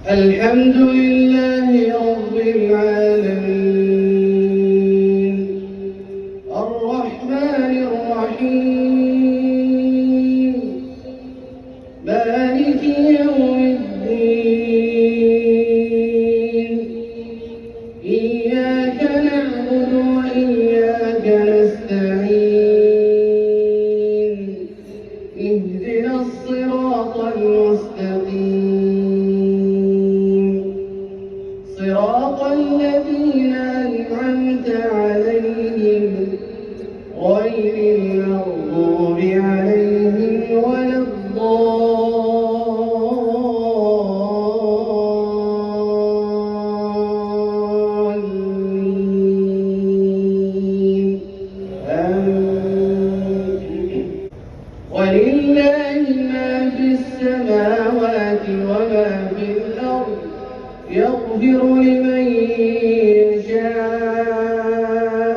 الحمد لله رب العالمين الرحمن الرحيم مالك يوم الدين إياك نعبد وإياك نستعين اهدنا الصراط المستقيم صراط الذين أنعمت عليهم غير المغضوب عليهم ولا الضالين آمين. ولله ما في السماوات وما في الأرض يغفر لمن يشاء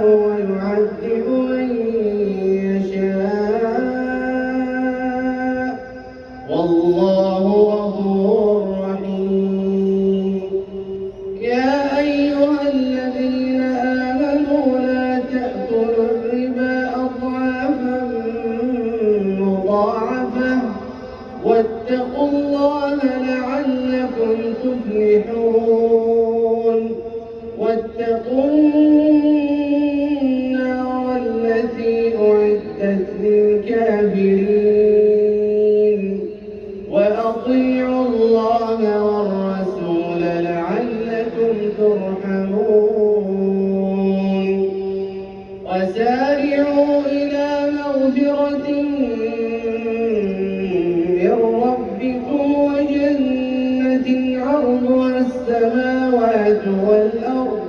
ويعذب من يشاء والله غفور رحيم. يا أيها الذين آمنوا لا تأكلوا الربا أضعافا مضاعفة واتقوا الله لعلكم تفلحون. واتقوا النار التي أعدت للكافرين وأطيعوا الله والرسول لعلكم ترحمون. وسارعوا إلى مغفرة من ربكم وجنة عرضها السماوات والأرض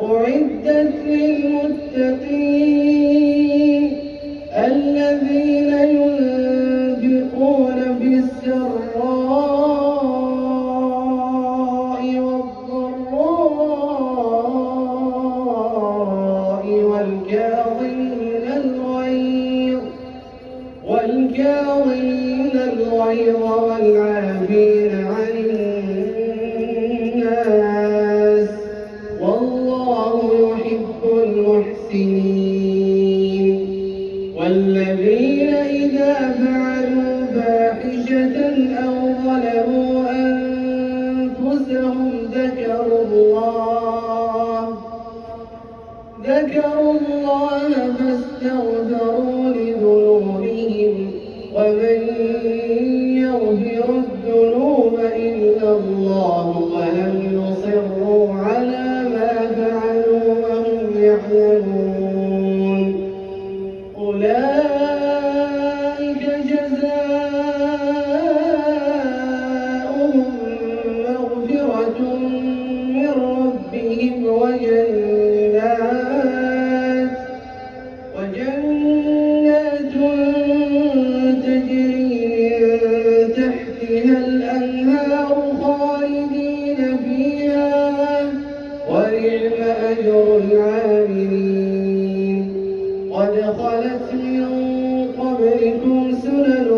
أعدت للمتقين الذين ينفقون في السراء والضراء والكاظمين الغيظ والعافين عن الناس والله يحب المحسنين. والذين إذا فعلوا فاحشة أو ظلموا أنفسهم ذكروا الله فاستغفروا لذنوبهم ومن يغفر الذنوب إلا الله ولم يصروا على ما فعلوا وهم يعلمون أولئك جزاؤهم مغفرة من ربهم وجنات تجري من تحتها الأنهار خالدين فيها ونعم أجر العاملين. قد خلت من قبلكم سنن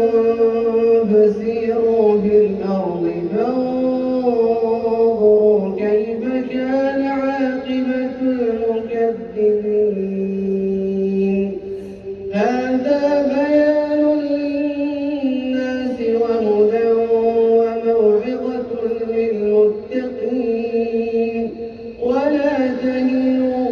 فسيروا في الأرض فانظروا كيف كان عاقبة المكذبين. هذا بيان للناس وهدى وموعظة للمتقين. ولا تهنوا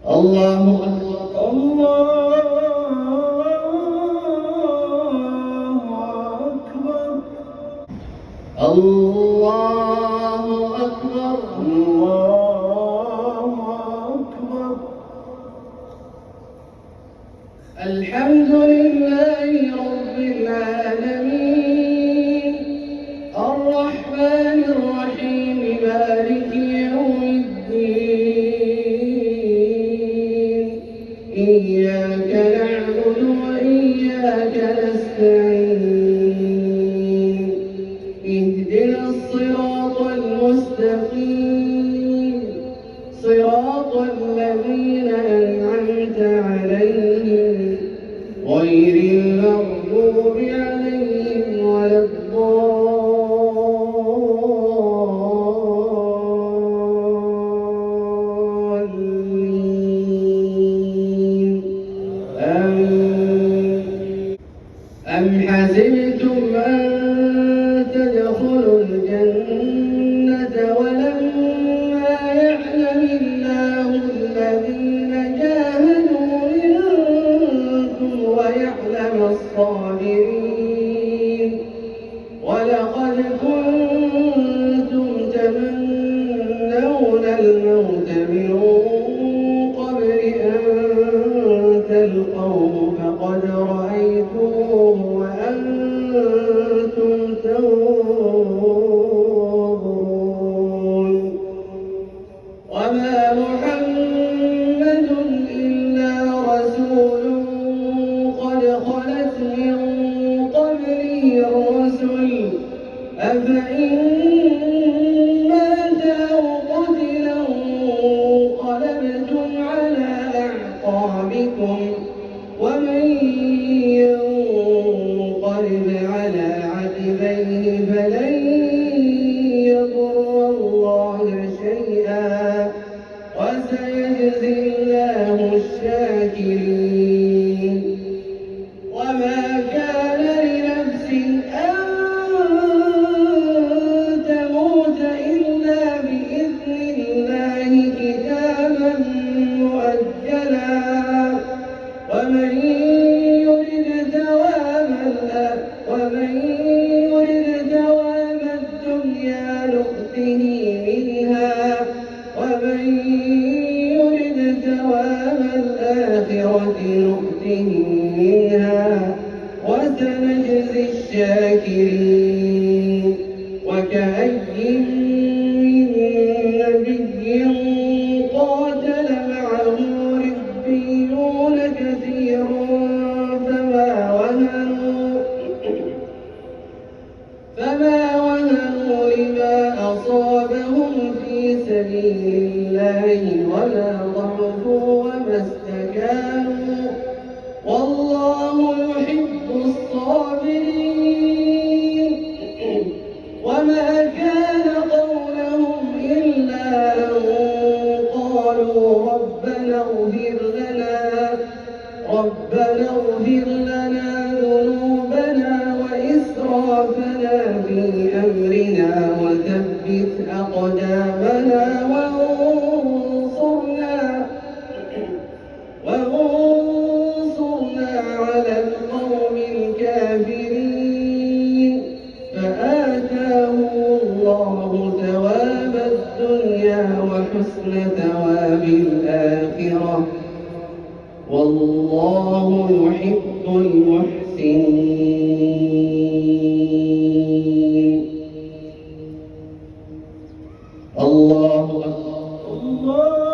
الله أكبر الله أكبر الله أكبر الله أكبر. الحمد لله رب العالمين الرحمن الرحيم مالك يوم الدين إياك نعبد وإياك نستعين اهدنا الصراط المستقيم صراط الذين أنعمت عليهم غير المغضوب عليهم ولا الضالين آمين. أم حسبتم أن تدخلوا الجنة ولما يعلم الله الذين جاهدوا منكم ويعلم الصابرين ولقد كنتم تمنون الموت من قبل أن تلقوه فقد رأيتموه وأنتم تنظرون وما محمد إلا رسول قد خلت من قبله الرسل أفإن مات أو قتل انقلبتم على أعقابكم ومن ينقلب على عقبيه فلن يضر الله شيئا وسيجزي الله الشاكرين. وما كان لنفس أن تموت إلا بإذن الله كتابا مؤجلا ومن يرد ثواب الدنيا نؤته منها ومن يرد ثواب الآخرة نؤته منها وسنجزي الشاكرين. وكأي من نبي قاتل معه ربيون كثير فما وهنوا لما أصابهم في سبيل الله ولا ضعفوا وما استكانوا والله يحب الصابرين. وما كان قولهم إلا أن قالوا ربنا اغفر لنا ذنوبنا وإسرافنا في أمرنا وثبت أقدامنا وانصرنا على القوم الكافرين. فآتاهم الله ثواب الدنيا وحسن ثواب الآخرة والله يحب المحسنين. الله أكبر الله